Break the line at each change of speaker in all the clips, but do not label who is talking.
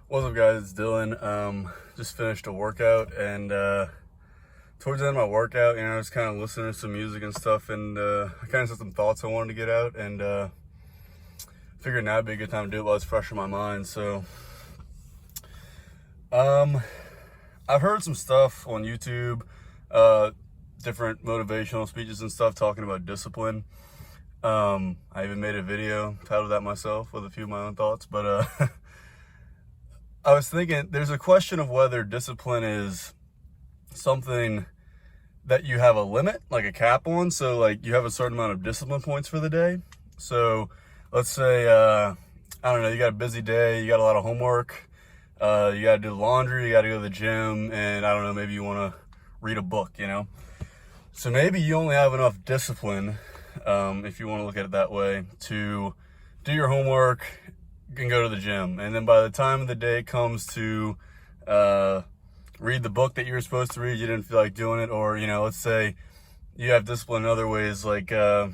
What's up, guys? It's Dylan. Just finished a workout, and towards the end of my workout, I was kind of listening to some music and stuff, and I kind of had some thoughts I wanted to get out, and figured now would be a good time to do it while it's fresh in my mind. So, I've heard some stuff on YouTube, different motivational speeches and stuff talking about discipline. I even made a video titled that myself with a few of my own thoughts, but I was thinking there's a question of whether discipline is something that you have a limit, like a cap on. So like you have a certain amount of discipline points for the day. So let's say, I don't know, you got a busy day, you got a lot of homework, you got to do laundry, you got to go to the gym, and I don't know, maybe you want to read a book, So maybe you only have enough discipline, if you want to look at it that way, to do your homework, can go to the gym, and then by the time the day comes to read the book that you were supposed to read, you didn't feel like doing it, or let's say you have discipline in other ways, like you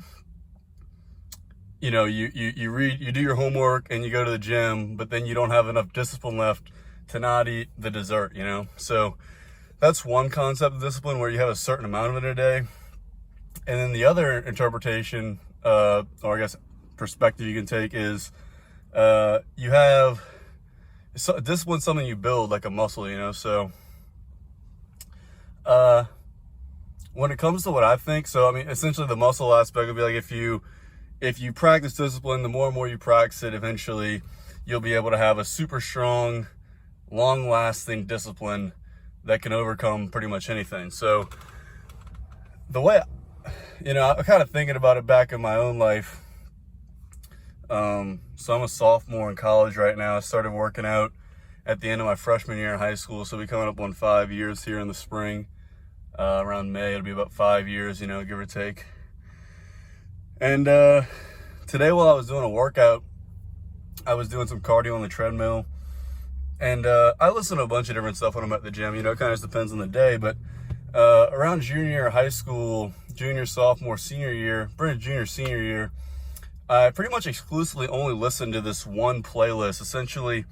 do your homework and you go to the gym, but then you don't have enough discipline left to not eat the dessert. So that's one concept of discipline, where you have a certain amount of it in a day. And then the other interpretation, or I guess perspective you can take, is you have discipline, something you build like a muscle, So when it comes to what I think, so I mean, essentially the muscle aspect would be like if you practice discipline, the more and more you practice it, eventually you'll be able to have a super strong, long-lasting discipline that can overcome pretty much anything. So the way, I'm kind of thinking about it back in my own life. So I'm a sophomore in college right now. I started working out at the end of my freshman year in high school. So we're coming up on 5 years here in the spring. Around May, it'll be about 5 years, give or take. And today while I was doing a workout, I was doing some cardio on the treadmill. And I listen to a bunch of different stuff when I'm at the gym. It kind of just depends on the day. But around junior year, high school, junior, sophomore, senior year, junior, senior year, I pretty much exclusively only listened to this one playlist. Essentially,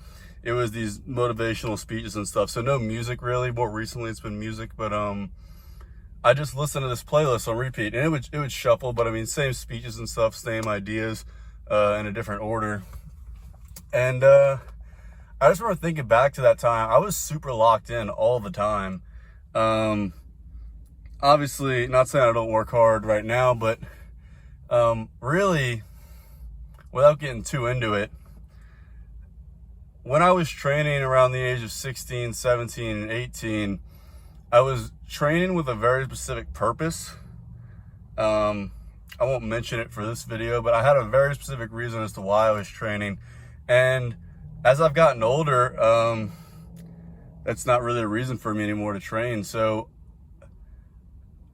it was these motivational speeches and stuff. So no music really. More recently, it's been music. But I just listened to this playlist on repeat. And it would shuffle. But I mean, same speeches and stuff, same ideas in a different order. And I just remember thinking back to that time. I was super locked in all the time. Obviously, not saying I don't work hard right now, but really, without getting too into it, when I was training around the age of 16, 17, and 18, I was training with a very specific purpose. I won't mention it for this video, but I had a very specific reason as to why I was training. And as I've gotten older, that's not really a reason for me anymore to train. So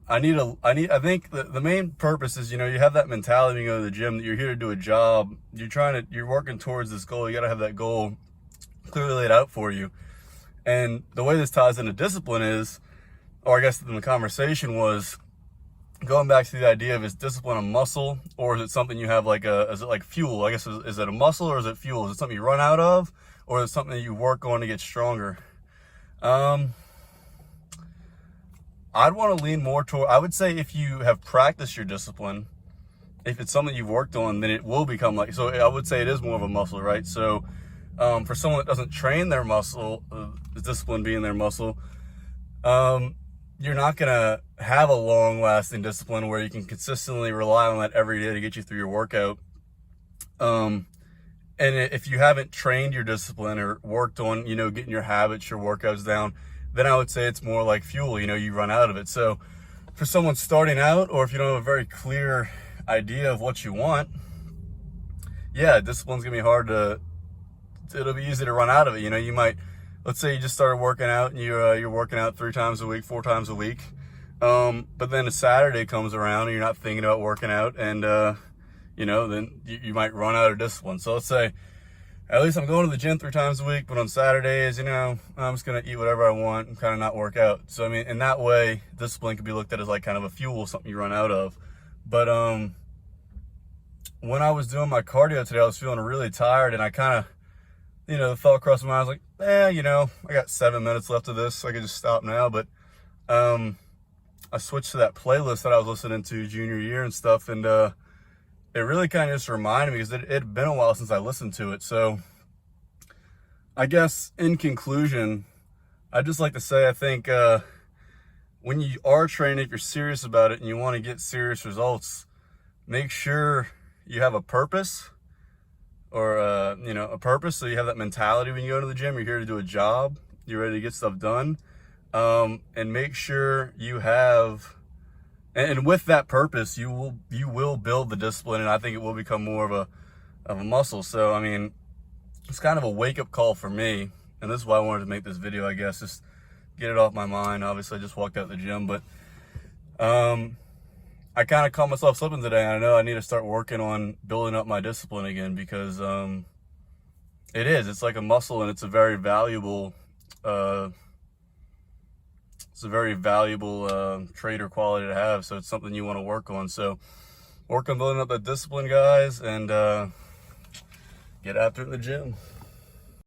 I think the main purpose is, you have that mentality when you go to the gym that you're here to do a job. You're working towards this goal. You got to have that goal clearly laid out for you. And the way this ties into discipline is, or I guess the conversation was going back to the idea of, is discipline a muscle, or is it something you have is it like fuel? I guess, is it a muscle or is it fuel? Is it something you run out of, or is it something that you work on to get stronger? I'd want to lean more toward, I would say if you have practiced your discipline, if it's something you've worked on, then it will become so I would say it is more of a muscle, right? So for someone that doesn't train their muscle, the discipline being their muscle, you're not going to have a long-lasting discipline where you can consistently rely on that every day to get you through your workout. And if you haven't trained your discipline or worked on, getting your habits, your workouts down, then I would say it's more like fuel, you run out of it. So for someone starting out, or if you don't have a very clear idea of what you want, yeah, discipline's gonna be it'll be easy to run out of it. You might, let's say you just started working out and you're working out 3 times a week, 4 times a week. But then a Saturday comes around and you're not thinking about working out, and then you might run out of discipline. So let's say, at least I'm going to the gym 3 times a week, but on Saturdays, I'm just going to eat whatever I want and kind of not work out. So, I mean, in that way, discipline could be looked at as like kind of a fuel, something you run out of. But when I was doing my cardio today, I was feeling really tired, and I kind of, the thought crossed my mind, I was like, you know, I got 7 minutes left of this, so I could just stop now. But I switched to that playlist that I was listening to junior year and stuff, and it really kind of just reminded me, because it had been a while since I listened to it. So I guess in conclusion, I'd just like to say, I think when you are training, if you're serious about it and you want to get serious results, make sure you have a purpose, or you know, a purpose. So you have that mentality when you go to the gym. You're here to do a job. You're ready to get stuff done, and make sure you have. And with that purpose, you will build the discipline, and I think it will become more of a muscle. So I mean, it's kind of a wake up call for me, and this is why I wanted to make this video. I guess just get it off my mind. Obviously, I just walked out the gym, but I kind of caught myself slipping today, and I know I need to start working on building up my discipline again, because it's like a muscle, and it's a very valuable trait or quality to have. So it's something you want to work on. So work on building up that discipline, guys, and get after it in the gym.